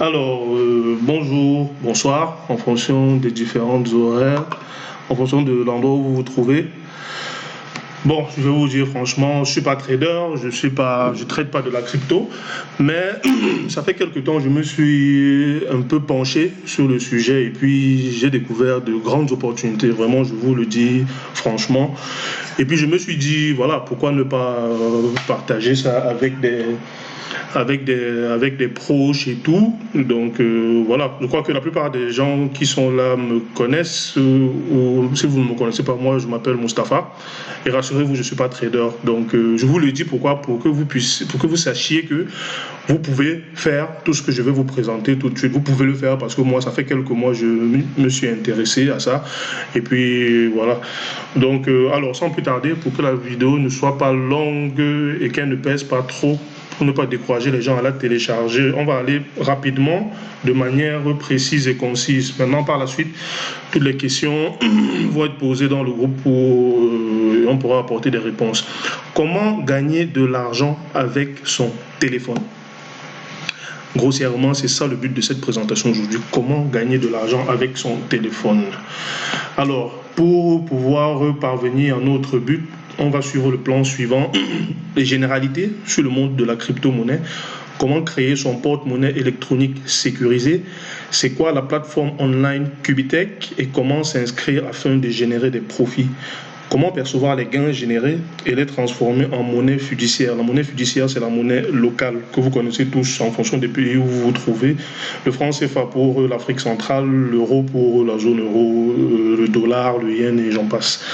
Alors, bonjour, bonsoir, en fonction des différentes horaires, en fonction de l'endroit où vous vous trouvez. Bon, je vais vous dire franchement, je suis pas trader, je trade pas de la crypto, mais ça fait quelque temps, je me suis un peu penché sur le sujet et puis j'ai découvert de grandes opportunités. Vraiment, je vous le dis franchement. Et puis je me suis dit, voilà, pourquoi ne pas partager ça avec des proches et tout. Donc voilà, je crois que la plupart des gens qui sont là me connaissent, ou si vous ne me connaissez pas, moi je m'appelle Mustapha. Et rassurez-vous, je ne suis pas trader. Donc je vous le dis pourquoi, pour que vous sachiez que vous pouvez faire tout ce que je vais vous présenter tout de suite. Vous pouvez le faire parce que moi, ça fait quelques mois, je me suis intéressé à ça. Et puis voilà. Donc alors sans plus tarder, pour que la vidéo ne soit pas longue et qu'elle ne pèse pas trop, pour ne pas décourager les gens à la télécharger, on va aller rapidement, de manière précise et concise. Maintenant, par la suite, toutes les questions vont être posées dans le groupe pour on pourra apporter des réponses. Comment gagner de l'argent avec son téléphone? Grossièrement, c'est ça le but de cette présentation aujourd'hui. Comment gagner de l'argent avec son téléphone? Alors, pour pouvoir parvenir à notre but, on va suivre le plan suivant. Les généralités sur le monde de la crypto-monnaie. Comment créer son porte-monnaie électronique sécurisé? C'est quoi la plateforme online Cubitech et comment s'inscrire afin de générer des profits? Comment percevoir les gains générés et les transformer en monnaie fiduciaire? La monnaie fiduciaire, c'est la monnaie locale que vous connaissez tous en fonction des pays où vous vous trouvez. Le franc CFA pour l'Afrique centrale, l'euro pour la zone euro, le dollar, le yen et j'en passe.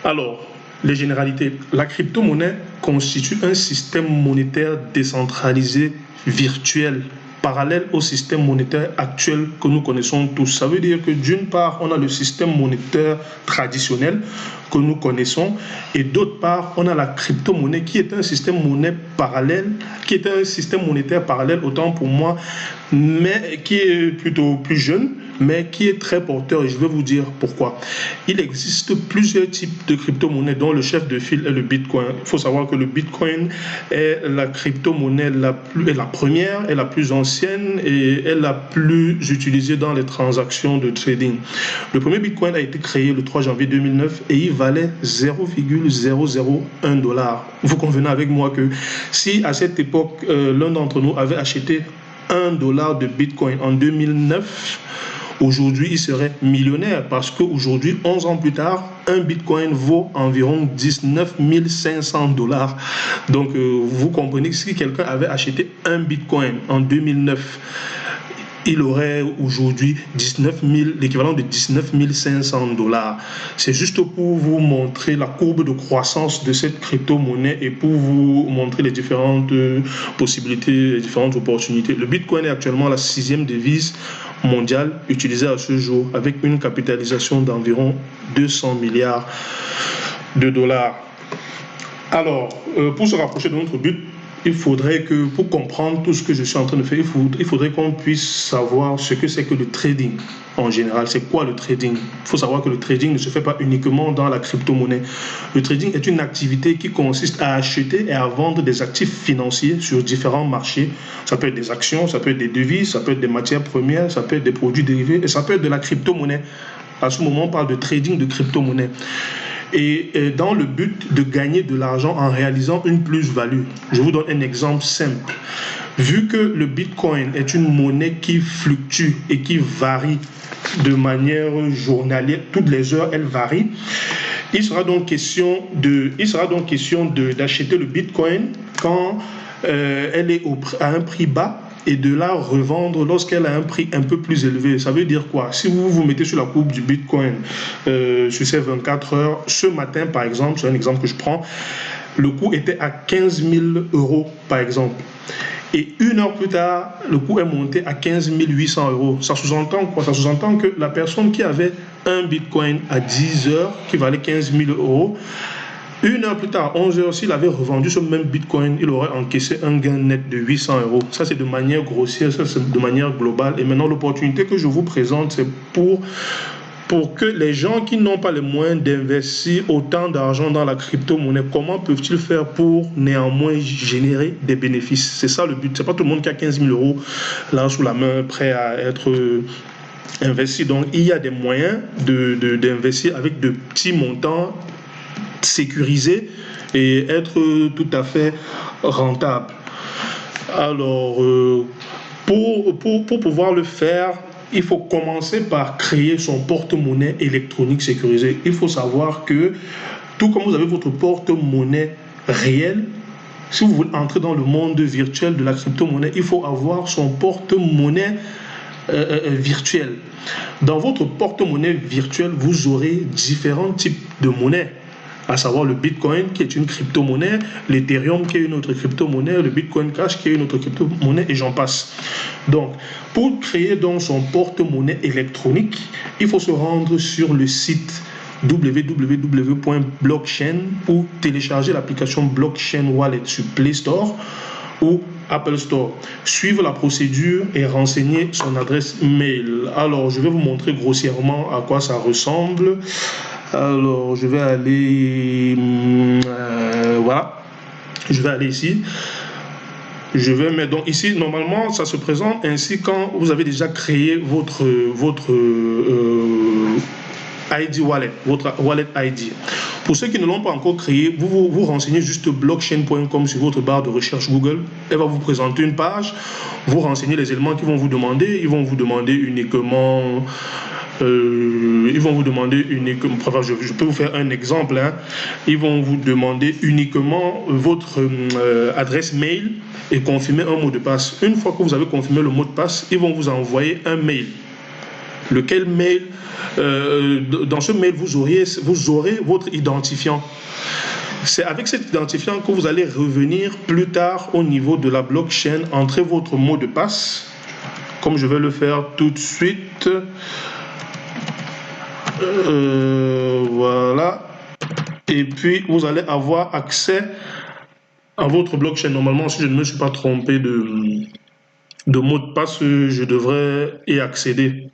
Alors, les généralités. La crypto-monnaie constitue un système monétaire décentralisé virtuel, parallèle au système monétaire actuel que nous connaissons tous. Ça veut dire que d'une part, on a le système monétaire traditionnel que nous connaissons et d'autre part, on a la crypto-monnaie qui est un système monétaire parallèle autant pour moi, mais qui est plutôt plus jeune, mais qui est très porteur et je vais vous dire pourquoi. Il existe plusieurs types de crypto-monnaies dont le chef de file est le Bitcoin. Il faut savoir que le Bitcoin est la crypto-monnaie la première, est la plus ancienne et est la plus utilisée dans les transactions de trading. Le premier Bitcoin a été créé le 3 janvier 2009 et il valait 0,001 $. Vous convenez avec moi que si à cette époque, l'un d'entre nous avait acheté $1 de Bitcoin en 2009, aujourd'hui, il serait millionnaire parce qu'aujourd'hui, 11 ans plus tard, un Bitcoin vaut environ 19 500 $. Donc, vous comprenez que si quelqu'un avait acheté un Bitcoin en 2009, il aurait aujourd'hui l'équivalent de 19 500 $. C'est juste pour vous montrer la courbe de croissance de cette crypto-monnaie et pour vous montrer les différentes possibilités, les différentes opportunités. Le Bitcoin est actuellement la 6e devise mondiale utilisée à ce jour avec une capitalisation d'environ 200 milliards de dollars. Alors, pour se rapprocher de notre but, il faudrait que, pour comprendre tout ce que je suis en train de faire, il faudrait qu'on puisse savoir ce que c'est que le trading en général. C'est quoi le trading? Il faut savoir que le trading ne se fait pas uniquement dans la crypto-monnaie. Le trading est une activité qui consiste à acheter et à vendre des actifs financiers sur différents marchés. Ça peut être des actions, ça peut être des devises, ça peut être des matières premières, ça peut être des produits dérivés et ça peut être de la crypto-monnaie. À ce moment, on parle de trading de crypto-monnaie. Et dans le but de gagner de l'argent en réalisant une plus-value. Je vous donne un exemple simple. Vu que le Bitcoin est une monnaie qui fluctue et qui varie de manière journalière, toutes les heures, elle varie, il sera donc question d'acheter le Bitcoin quand elle est à un prix bas et de la revendre lorsqu'elle a un prix un peu plus élevé. Ça veut dire quoi? Si vous vous mettez sur la courbe du Bitcoin sur ces 24 heures, ce matin par exemple, c'est un exemple que je prends, le coût était à 15 000 € par exemple. Et une heure plus tard, le coût est monté à 15 800 €. Ça sous-entend quoi? Ça sous-entend que la personne qui avait un Bitcoin à 10 heures, qui valait 15 000 €, une heure plus tard, 11 heures, s'il avait revendu ce même Bitcoin, il aurait encaissé un gain net de 800 €. Ça, c'est de manière grossière, ça, c'est de manière globale. Et maintenant, l'opportunité que je vous présente, c'est pour pour que les gens qui n'ont pas les moyens d'investir autant d'argent dans la crypto-monnaie, comment peuvent-ils faire pour néanmoins générer des bénéfices? C'est ça le but. C'est pas tout le monde qui a 15 000 euros là sous la main, prêt à être investi. Donc, il y a des moyens d'investir avec de petits montants sécurisés et être tout à fait rentable. Alors, pour pouvoir le faire, il faut commencer par créer son porte-monnaie électronique sécurisé. Il faut savoir que, tout comme vous avez votre porte-monnaie réel, si vous voulez entrer dans le monde virtuel de la crypto-monnaie, il faut avoir son porte-monnaie virtuel. Dans votre porte-monnaie virtuel, vous aurez différents types de monnaies, à savoir le Bitcoin qui est une crypto-monnaie, l'Ethereum qui est une autre crypto-monnaie, le Bitcoin Cash qui est une autre crypto-monnaie et j'en passe. Donc, pour créer donc son porte-monnaie électronique, il faut se rendre sur le site www.blockchain ou télécharger l'application Blockchain Wallet sur Play Store ou Apple Store. Suivre la procédure et renseigner son adresse mail. Alors, je vais vous montrer grossièrement à quoi ça ressemble. Alors, je vais aller... voilà. Je vais aller ici. Je vais mettre... Donc, ici, normalement, ça se présente ainsi quand vous avez déjà créé votre ID Wallet, votre Wallet ID. Pour ceux qui ne l'ont pas encore créé, vous renseignez juste blockchain.com sur votre barre de recherche Google. Elle va vous présenter une page. Vous renseignez les éléments qu'ils vont vous demander. Ils vont vous demander uniquement... enfin, je peux vous faire un exemple. Hein. Ils vont vous demander uniquement votre adresse mail et confirmer un mot de passe. Une fois que vous avez confirmé le mot de passe, ils vont vous envoyer un mail. Lequel mail, dans ce mail, vous aurez votre identifiant. C'est avec cet identifiant que vous allez revenir plus tard au niveau de la blockchain, entrer votre mot de passe, comme je vais le faire tout de suite. Voilà. Et puis, vous allez avoir accès à votre blockchain. Normalement, si je ne me suis pas trompé de mot de passe, je devrais y accéder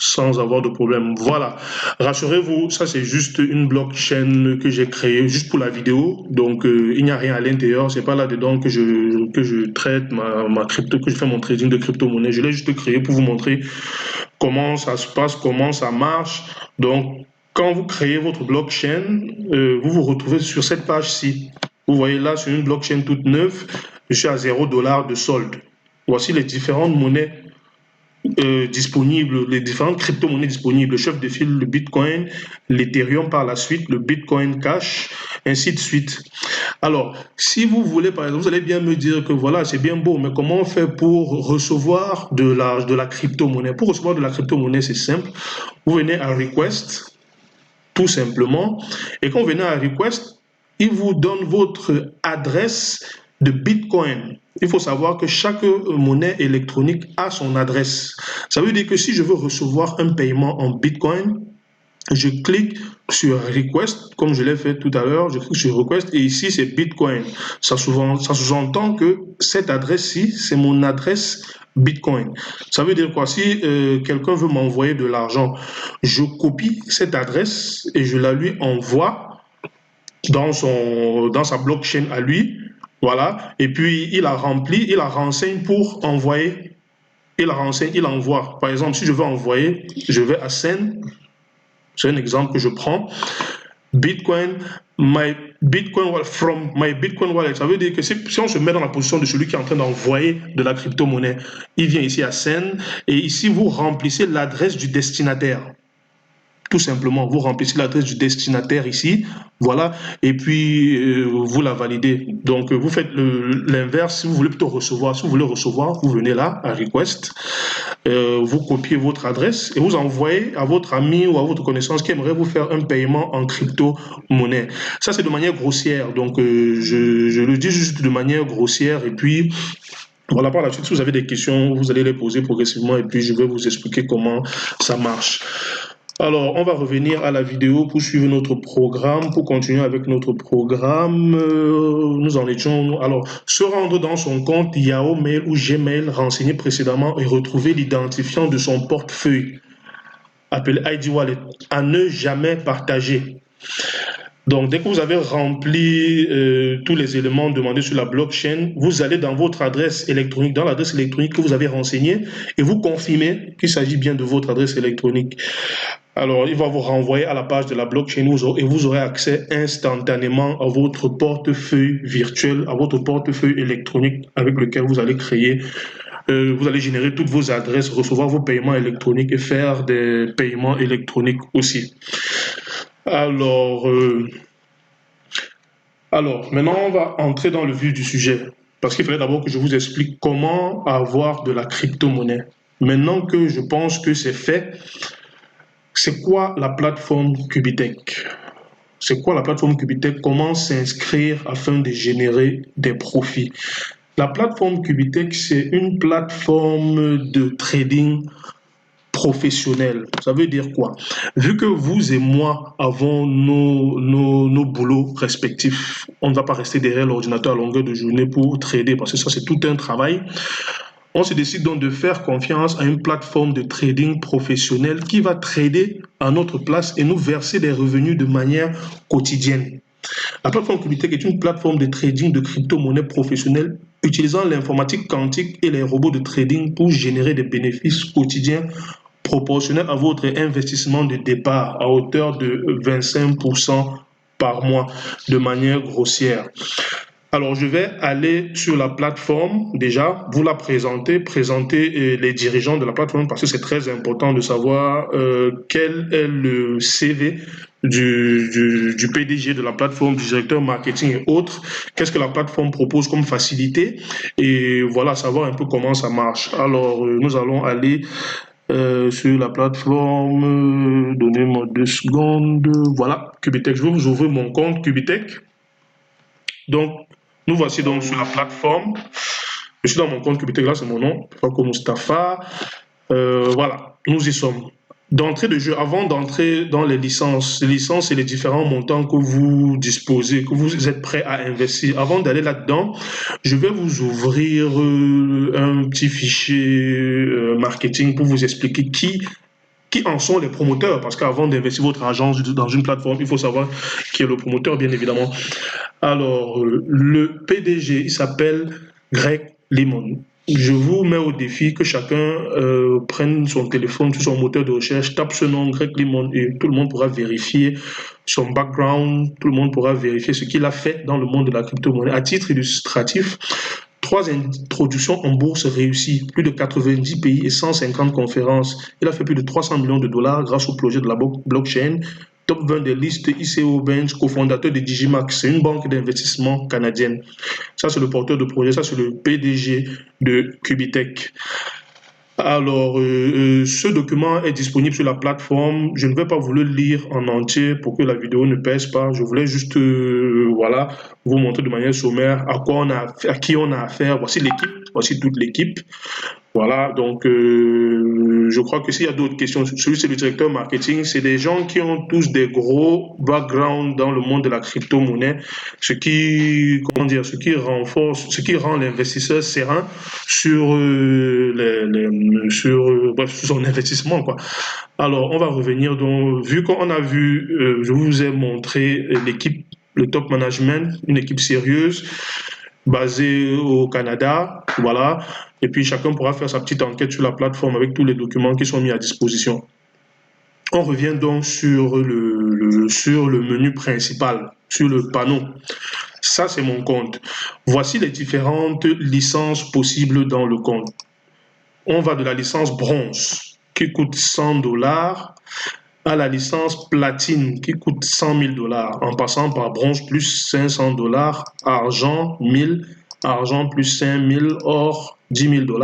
sans avoir de problème. Voilà. Rassurez-vous, ça c'est juste une blockchain que j'ai créée juste pour la vidéo. Donc, il n'y a rien à l'intérieur. C'est pas là-dedans que je traite ma crypto, que je fais mon trading de crypto-monnaie. Je l'ai juste créé pour vous montrer comment ça se passe, comment ça marche. Donc, quand vous créez votre blockchain, vous vous retrouvez sur cette page-ci. Vous voyez là, sur une blockchain toute neuve, je suis à $0 de solde. Voici les différentes monnaies disponibles, les différentes crypto-monnaies disponibles, le chef de file, le Bitcoin, l'Ethereum par la suite, le Bitcoin Cash, ainsi de suite. Alors, si vous voulez, par exemple, vous allez bien me dire que voilà, c'est bien beau, mais comment on fait pour recevoir de la crypto-monnaie? Pour recevoir de la crypto-monnaie, c'est simple. Vous venez à Request, tout simplement, et quand vous venez à Request, il vous donne votre adresse de Bitcoin. Il faut savoir que chaque monnaie électronique a son adresse. Ça veut dire que si je veux recevoir un paiement en Bitcoin, je clique sur Request, comme je l'ai fait tout à l'heure, je clique sur Request et ici c'est Bitcoin. Ça sous-entend que cette adresse-ci, c'est mon adresse Bitcoin. Ça veut dire quoi? Si quelqu'un veut m'envoyer de l'argent, je copie cette adresse et je la lui envoie dans sa blockchain à lui. Voilà, et puis il la remplit, il la renseigne pour envoyer. Il la renseigne, il envoie. Par exemple, si je veux envoyer, je vais à Send. C'est un exemple que je prends. Bitcoin, from my Bitcoin wallet. Ça veut dire que si on se met dans la position de celui qui est en train d'envoyer de la crypto-monnaie, il vient ici à Send et ici vous remplissez l'adresse du destinataire. Tout simplement, vous remplissez l'adresse du destinataire ici, voilà, et puis vous la validez. Donc, vous faites l'inverse. Si vous voulez plutôt recevoir, si vous voulez recevoir, vous venez là, à Request, vous copiez votre adresse et vous envoyez à votre ami ou à votre connaissance qui aimerait vous faire un paiement en crypto-monnaie. Ça, c'est de manière grossière. Donc, je le dis juste de manière grossière et puis... Voilà, par la suite, si vous avez des questions, vous allez les poser progressivement et puis je vais vous expliquer comment ça marche. Alors, on va revenir à la vidéo pour suivre notre programme, pour continuer avec notre programme. Nous en étions... Alors, se rendre dans son compte Yahoo Mail ou Gmail renseigné précédemment et retrouver l'identifiant de son portefeuille. appelé ID Wallet, à ne jamais partager. Donc, dès que vous avez rempli tous les éléments demandés sur la blockchain, vous allez dans votre adresse électronique, dans l'adresse électronique que vous avez renseignée, et vous confirmez qu'il s'agit bien de votre adresse électronique. Alors, il va vous renvoyer à la page de la blockchain et vous aurez accès instantanément à votre portefeuille virtuel, à votre portefeuille électronique avec lequel vous allez créer, vous allez générer toutes vos adresses, recevoir vos paiements électroniques et faire des paiements électroniques aussi. Alors, maintenant, on va entrer dans le vif du sujet, parce qu'il fallait d'abord que je vous explique comment avoir de la crypto-monnaie. Maintenant que je pense que c'est fait, c'est quoi la plateforme Cubitech? C'est quoi la plateforme Cubitech? Comment s'inscrire afin de générer des profits? La plateforme Cubitech, c'est une plateforme de trading professionnel. Ça veut dire quoi? Vu que vous et moi avons nos boulots respectifs, on ne va pas rester derrière l'ordinateur à longueur de journée pour trader, parce que ça, c'est tout un travail. On se décide donc de faire confiance à une plateforme de trading professionnelle qui va trader à notre place et nous verser des revenus de manière quotidienne. La plateforme Cubitech est une plateforme de trading de crypto-monnaies professionnelles utilisant l'informatique quantique et les robots de trading pour générer des bénéfices quotidiens proportionnel à votre investissement de départ à hauteur de 25% par mois de manière grossière. Alors, je vais aller sur la plateforme, déjà, vous la présenter les dirigeants de la plateforme, parce que c'est très important de savoir quel est le CV du PDG de la plateforme, du directeur marketing et autres, qu'est-ce que la plateforme propose comme facilité, et voilà, savoir un peu comment ça marche. Alors, nous allons aller sur la plateforme, donnez-moi 2 secondes, voilà, Cubitech, je vais vous ouvrir mon compte Cubitech. Donc, nous voici donc sur la plateforme. Je suis dans mon compte Cubitech, là c'est mon nom, Fako Mustafa. Voilà, nous y sommes. D'entrée de jeu, avant d'entrer dans les licences et les différents montants que vous disposez, que vous êtes prêt à investir, avant d'aller là-dedans, je vais vous ouvrir un petit fichier marketing pour vous expliquer qui en sont les promoteurs, parce qu'avant d'investir votre argent dans une plateforme, il faut savoir qui est le promoteur, bien évidemment. Alors, le PDG, il s'appelle Greg Lemon. Je vous mets au défi que chacun prenne son téléphone sur son moteur de recherche, tape ce nom, Greg Lemon, et tout le monde pourra vérifier son background, tout le monde pourra vérifier ce qu'il a fait dans le monde de la crypto-monnaie. À titre illustratif, 3 introductions en bourse réussies, plus de 90 pays et 150 conférences. Il a fait plus de 300 millions de dollars grâce au projet de la blockchain. Top 20 des listes ICO Bench, cofondateur de Digimax, c'est une banque d'investissement canadienne. Ça, c'est le porteur de projet, ça, c'est le PDG de Cubitech. Alors, ce document est disponible sur la plateforme. Je ne vais pas vous le lire en entier pour que la vidéo ne pèse pas. Je voulais juste, voilà, vous montrer de manière sommaire à qui on a affaire. Voici l'équipe, voici toute l'équipe. Voilà, donc je crois que s'il y a d'autres questions, celui c'est le directeur marketing, c'est des gens qui ont tous des gros backgrounds dans le monde de la crypto-monnaie, ce qui rend l'investisseur serein sur, bref, sur son investissement, quoi. Alors, on va revenir, donc, vu qu'on a vu, je vous ai montré l'équipe, le top management, une équipe sérieuse, basée au Canada, voilà. Et puis chacun pourra faire sa petite enquête sur la plateforme avec tous les documents qui sont mis à disposition. On revient donc sur le menu principal, sur le panneau. Ça, c'est mon compte. Voici les différentes licences possibles dans le compte. On va de la licence bronze, qui coûte $100, à la licence platine, qui coûte $100 000, en passant par bronze plus $500, argent 1000, argent plus 5000, or $10 000,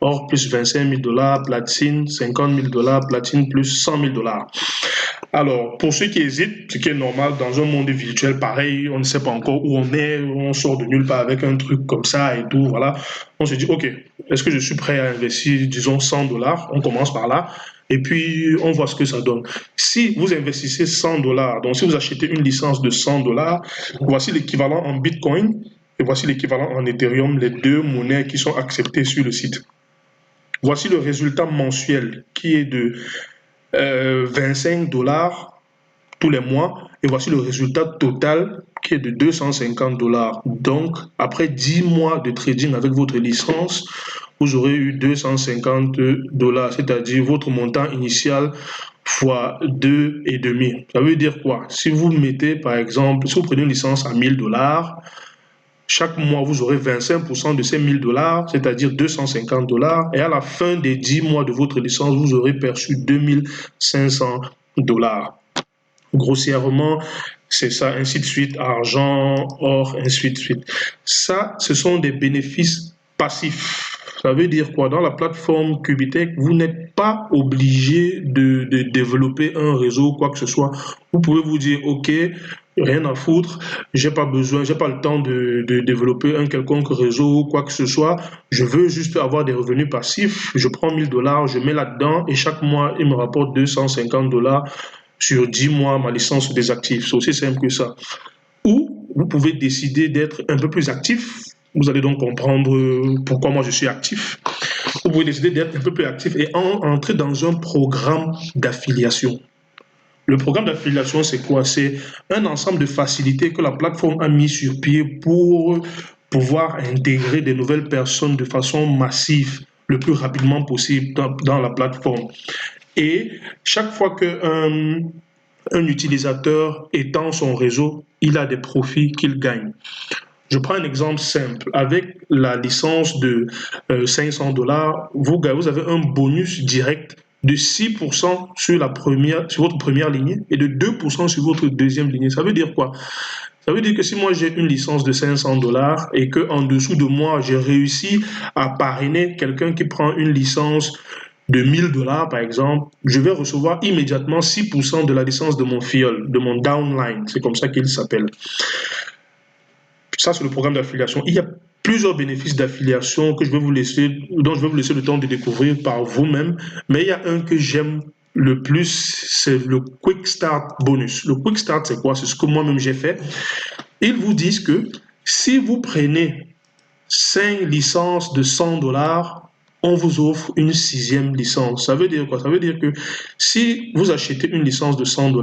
or plus $25 000, platine $50 000, platine plus $100 000. Alors, pour ceux qui hésitent, ce qui est normal dans un monde virtuel pareil, on ne sait pas encore où on est, on sort de nulle part avec un truc comme ça et tout, voilà. On se dit, ok, est-ce que je suis prêt à investir, disons, $100? On commence par là. Et puis, on voit ce que ça donne. Si vous investissez $100, donc si vous achetez une licence de $100, voici l'équivalent en Bitcoin et voici l'équivalent en Ethereum, les deux monnaies qui sont acceptées sur le site. Voici le résultat mensuel qui est de $25 tous les mois, et voici le résultat total qui est de $250. Donc, après 10 mois de trading avec votre licence, vous aurez eu $250, c'est-à-dire votre montant initial fois 2,5. Ça veut dire quoi? Si vous mettez, par exemple, si vous prenez une licence à $1000, chaque mois, vous aurez 25% de ces $1000, c'est-à-dire $250. Et à la fin des 10 mois de votre licence, vous aurez perçu $2500. Grossièrement, c'est ça, ainsi de suite, argent, or, ainsi de suite. Ça, ce sont des bénéfices passifs. Ça veut dire quoi? Dans la plateforme Cubitech, vous n'êtes pas obligé de développer un réseau, quoi que ce soit. Vous pouvez vous dire, OK, rien à foutre, j'ai pas besoin, j'ai pas le temps de développer un quelconque réseau, quoi que ce soit. Je veux juste avoir des revenus passifs. Je prends $1000, je mets là-dedans et chaque mois, il me rapporte $250. Sur 10 mois, ma licence se désactive. C'est aussi simple que ça. Ou vous pouvez décider d'être un peu plus actif. Vous allez donc comprendre pourquoi moi je suis actif. Vous pouvez décider d'être un peu plus actif et entrer dans un programme d'affiliation. Le programme d'affiliation, c'est quoi? C'est un ensemble de facilités que la plateforme a mis sur pied pour pouvoir intégrer des nouvelles personnes de façon massive le plus rapidement possible dans la plateforme. Et chaque fois qu'un un utilisateur étend son réseau, il a des profits qu'il gagne. Je prends un exemple simple. Avec la licence de $500, vous avez un bonus direct de 6% sur votre première lignée et de 2% sur votre deuxième lignée. Ça veut dire quoi? Ça veut dire que si moi j'ai une licence de $500 et qu'en dessous de moi, j'ai réussi à parrainer quelqu'un qui prend une licence de $1000 par exemple, je vais recevoir immédiatement 6% de la licence de mon fiole, de mon downline, c'est comme ça qu'il s'appelle. Ça, c'est le programme d'affiliation. Il y a plusieurs bénéfices d'affiliation dont je vais vous laisser le temps de découvrir par vous-même, mais il y a un que j'aime le plus, c'est le Quick Start Bonus. Le Quick Start, c'est quoi? C'est ce que moi-même j'ai fait. Ils vous disent que si vous prenez 5 licences de $100, on vous offre une 6e licence. Ça veut dire quoi? Ça veut dire que si vous achetez une licence de $100,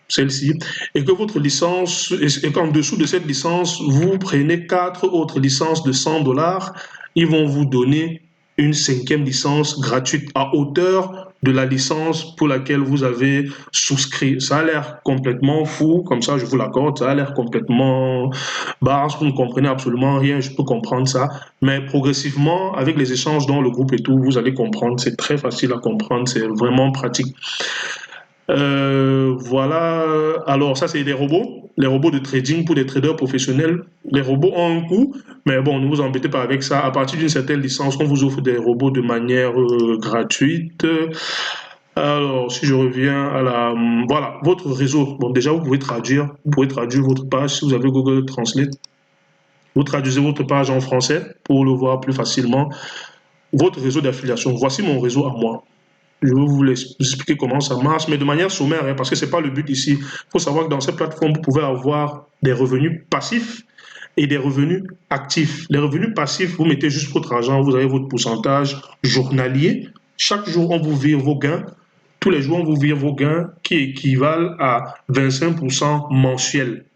celle-ci, et que votre licence, et qu'en dessous de cette licence, vous prenez 4 autres licences de $100, ils vont vous donner une 5e licence gratuite à hauteur de la licence pour laquelle vous avez souscrit. Ça a l'air complètement fou, comme ça je vous l'accorde, ça a l'air complètement barge, vous ne comprenez absolument rien, je peux comprendre ça, mais progressivement, avec les échanges dans le groupe et tout, vous allez comprendre, c'est très facile à comprendre, c'est vraiment pratique. Voilà, alors ça c'est les robots de trading pour des traders professionnels. Les robots ont un coût, mais bon, ne vous embêtez pas avec ça. À partir d'une certaine licence, on vous offre des robots de manière gratuite. Alors, si je reviens à voilà, votre réseau. Bon, déjà, vous pouvez traduire votre page si vous avez Google Translate. Vous traduisez votre page en français pour le voir plus facilement. Votre réseau d'affiliation. Voici mon réseau à moi. Je vais vous expliquer comment ça marche, mais de manière sommaire, parce que ce n'est pas le but ici. Il faut savoir que dans cette plateforme, vous pouvez avoir des revenus passifs et des revenus actifs. Les revenus passifs, vous mettez juste votre argent, vous avez votre pourcentage journalier. Chaque jour, on vous vire vos gains. Tous les jours, on vous vire vos gains qui équivalent à 25% mensuels.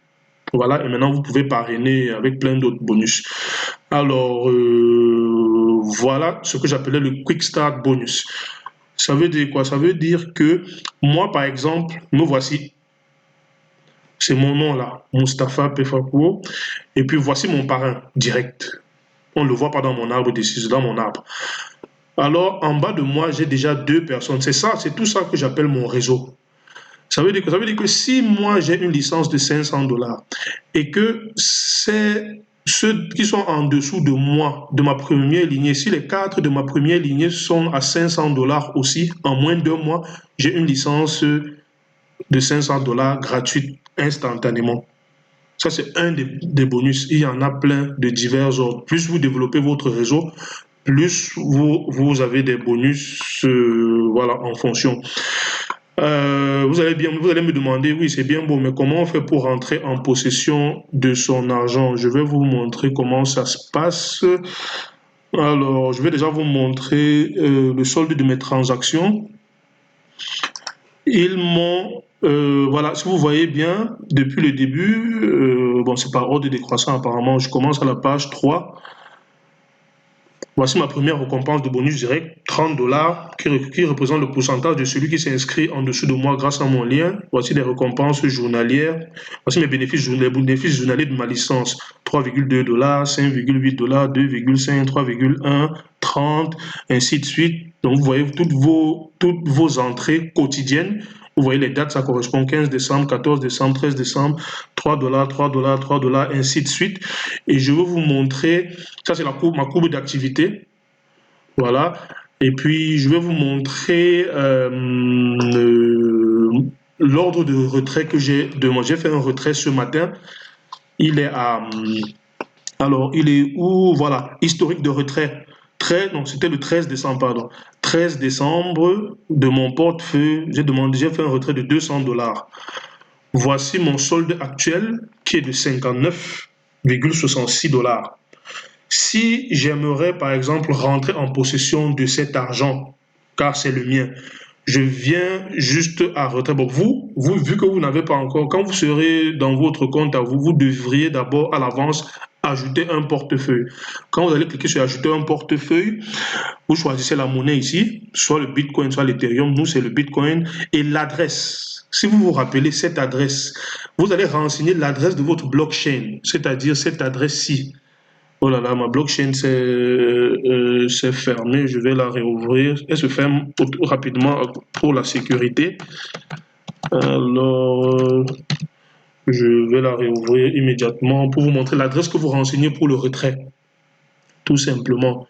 Voilà, et maintenant, vous pouvez parrainer avec plein d'autres bonus. Alors, voilà ce que j'appelais le Quick Start Bonus. Ça veut dire quoi? Ça veut dire que moi, par exemple, me voici. C'est mon nom là, Mustapha Pefakour. Et puis voici mon parrain direct. On ne le voit pas dans mon arbre d'ici, c'est dans mon arbre. Alors, en bas de moi, j'ai déjà 2 personnes. C'est tout ça que j'appelle mon réseau. Ça veut dire que si moi j'ai une licence de $500 et que c'est ceux qui sont en dessous de moi, de ma première lignée, si les 4 de ma première lignée sont à $500 aussi, en moins d'1 mois, j'ai une licence de $500 gratuite instantanément. Ça, c'est un des bonus. Il y en a plein de divers ordres. Plus vous développez votre réseau, plus vous avez des bonus voilà, en fonction. Vous allez me demander, oui, c'est bien beau, mais comment on fait pour rentrer en possession de son argent? Je vais vous montrer comment ça se passe. Alors, je vais déjà vous montrer le solde de mes transactions. Ils m'ont, voilà, si vous voyez bien, depuis le début, bon, c'est par ordre décroissant apparemment, je commence à la page 3. Voici ma première récompense de bonus direct, 30 dollars, qui représente le pourcentage de celui qui s'inscrit en dessous de moi grâce à mon lien. Voici les récompenses journalières. Voici mes bénéfices, les bénéfices journaliers de ma licence. 3,2 dollars, 5,8 dollars, 2,5, 3,1, 30, ainsi de suite. Donc vous voyez toutes vos entrées quotidiennes. Vous voyez les dates, ça correspond 15 décembre, 14 décembre, 13 décembre, 3 dollars, 3 dollars, 3 dollars, ainsi de suite. Et je vais vous montrer, ça c'est ma courbe d'activité. Voilà. Et puis, je vais vous montrer l'ordre de retrait que j'ai demandé. J'ai fait un retrait ce matin. Il est à... alors, il est où? Voilà, historique de retrait. Non, c'était le 13 décembre, pardon. 13 décembre, de mon portefeuille, j'ai fait un retrait de 200 dollars. Voici mon solde actuel qui est de 59,66 dollars. Si j'aimerais, par exemple, rentrer en possession de cet argent, car c'est le mien, je viens juste à retrait. Bon, vu que vous n'avez pas encore, quand vous serez dans votre compte à vous, vous devriez d'abord à l'avance ajouter un portefeuille. Quand vous allez cliquer sur ajouter un portefeuille, vous choisissez la monnaie ici, soit le Bitcoin, soit l'Ethereum. Nous, c'est le Bitcoin et l'adresse. Si vous vous rappelez cette adresse, vous allez renseigner l'adresse de votre blockchain, c'est-à-dire cette adresse-ci. Oh là là, ma blockchain s'est fermée, je vais la réouvrir. Elle se ferme rapidement pour la sécurité. Alors, je vais la réouvrir immédiatement pour vous montrer l'adresse que vous renseignez pour le retrait. Tout simplement.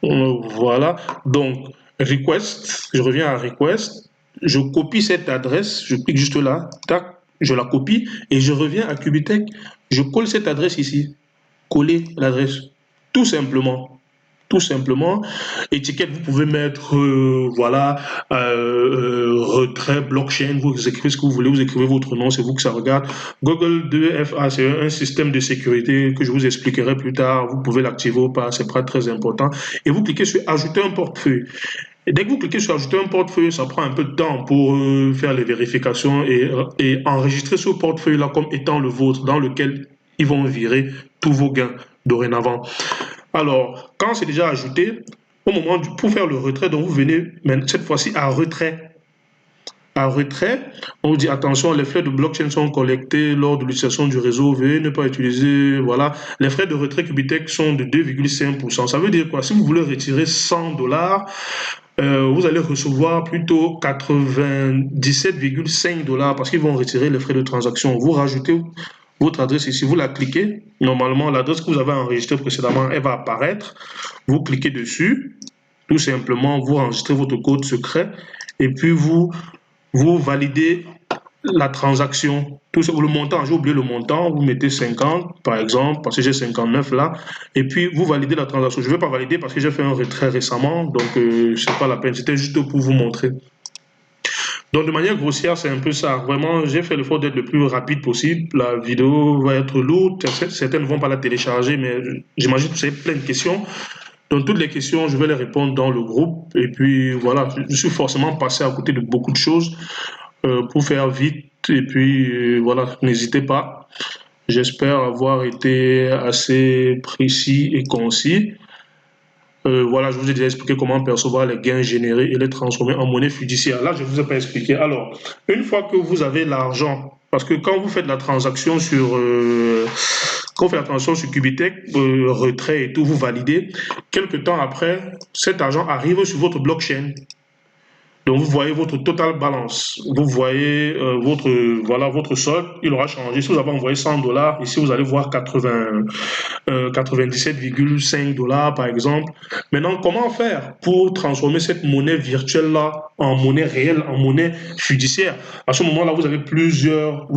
Voilà. Donc, request, je reviens à request. Je copie cette adresse, je clique juste là, tac, je la copie et je reviens à Cubitech. Je colle cette adresse ici. Coller l'adresse, tout simplement. Tout simplement. Étiquette, vous pouvez mettre, voilà, retrait, blockchain, vous écrivez ce que vous voulez, vous écrivez votre nom, c'est vous que ça regarde. Google 2FA, c'est un système de sécurité que je vous expliquerai plus tard. Vous pouvez l'activer ou pas, c'est pas très important. Et vous cliquez sur ajouter un portefeuille. Et dès que vous cliquez sur ajouter un portefeuille, ça prend un peu de temps pour faire les vérifications et enregistrer ce portefeuille-là comme étant le vôtre, dans lequel ils vont virer tous vos gains dorénavant. Alors, quand c'est déjà ajouté, au moment pour faire le retrait, donc vous venez cette fois-ci à retrait. À retrait, on vous dit attention, les frais de blockchain sont collectés lors de l'utilisation du réseau. Veuillez ne pas utiliser. Voilà, les frais de retrait Cubitech sont de 2,5%. Ça veut dire quoi? Si vous voulez retirer 100 dollars, vous allez recevoir plutôt 97,5 dollars parce qu'ils vont retirer les frais de transaction. Vous rajoutez votre adresse ici, vous la cliquez. Normalement, l'adresse que vous avez enregistrée précédemment, elle va apparaître. Vous cliquez dessus. Tout simplement, vous enregistrez votre code secret et puis vous validez la transaction. Le montant, j'ai oublié le montant, vous mettez 50 par exemple, parce que j'ai 59 là, et puis vous validez la transaction. Je ne vais pas valider parce que j'ai fait un retrait récemment, donc c'est pas la peine, c'était juste pour vous montrer. Donc de manière grossière, c'est un peu ça. Vraiment, j'ai fait l'effort d'être le plus rapide possible. La vidéo va être lourde, certaines ne vont pas la télécharger, mais j'imagine que vous avez plein de questions. Donc toutes les questions, je vais les répondre dans le groupe. Et puis voilà, je suis forcément passé à côté de beaucoup de choses pour faire vite. Et puis voilà, n'hésitez pas. J'espère avoir été assez précis et concis. Voilà, je vous ai déjà expliqué comment percevoir les gains générés et les transformer en monnaie fiduciaire. Là, je ne vous ai pas expliqué. Alors, une fois que vous avez l'argent, parce que quand vous faites la transaction sur, Cubitech, retrait et tout, vous validez, quelques temps après, cet argent arrive sur votre blockchain. Donc vous voyez votre total balance, vous voyez votre solde, il aura changé. Si vous avez envoyé 100 dollars, ici vous allez voir 97,5 dollars par exemple. Maintenant, comment faire pour transformer cette monnaie virtuelle-là en monnaie réelle, en monnaie fiduciaire? À ce moment-là, vous avez plusieurs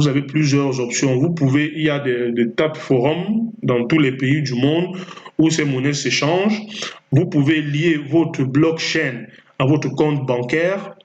options. Il y a des tas de forums dans tous les pays du monde où ces monnaies s'échangent. Vous pouvez lier votre blockchain à votre compte bancaire,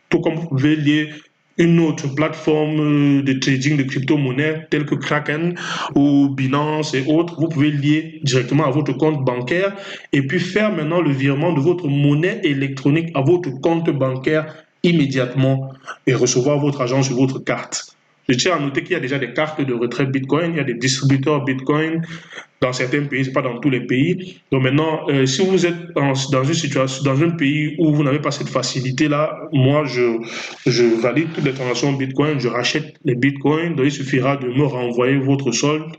tout comme vous pouvez lier une autre plateforme de trading de crypto-monnaies telle que Kraken ou Binance et autres, vous pouvez lier directement à votre compte bancaire et puis faire maintenant le virement de votre monnaie électronique à votre compte bancaire immédiatement et recevoir votre argent sur votre carte. Je tiens à noter qu'il y a déjà des cartes de retrait Bitcoin, il y a des distributeurs Bitcoin dans certains pays, c'est pas dans tous les pays. Donc maintenant, si vous êtes dans une situation, dans un pays où vous n'avez pas cette facilité-là, moi, je valide toutes les transactions Bitcoin, je rachète les Bitcoins, donc il suffira de me renvoyer votre solde,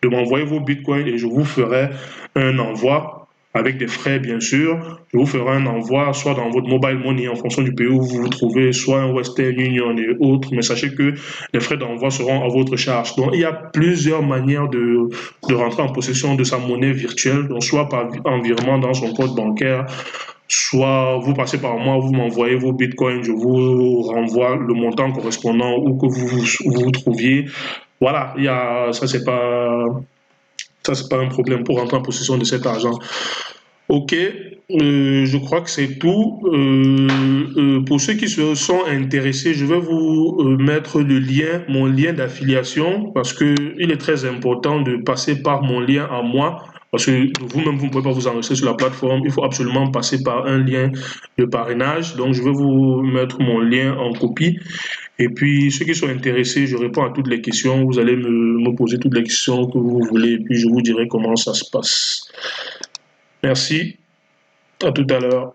de m'envoyer vos Bitcoins et je vous ferai un envoi avec des frais, bien sûr. Je vous ferai un envoi, soit dans votre mobile money, en fonction du pays où vous vous trouvez, soit un Western Union et autres, mais sachez que les frais d'envoi seront à votre charge. Donc, il y a plusieurs manières de rentrer en possession de sa monnaie virtuelle, donc soit par en virement dans son compte bancaire, soit vous passez par moi, vous m'envoyez vos bitcoins, je vous renvoie le montant correspondant où que vous trouviez. Voilà, ça c'est pas un problème pour rentrer en possession de cet argent. Ok, je crois que c'est tout. Pour ceux qui se sont intéressés, je vais vous mettre le lien, mon lien d'affiliation, parce que il est très important de passer par mon lien à moi, parce que vous-même, vous ne pouvez pas vous enregistrer sur la plateforme. Il faut absolument passer par un lien de parrainage. Donc, je vais vous mettre mon lien en copie. Et puis, ceux qui sont intéressés, je réponds à toutes les questions. Vous allez me poser toutes les questions que vous voulez, et puis je vous dirai comment ça se passe. Merci. À tout à l'heure.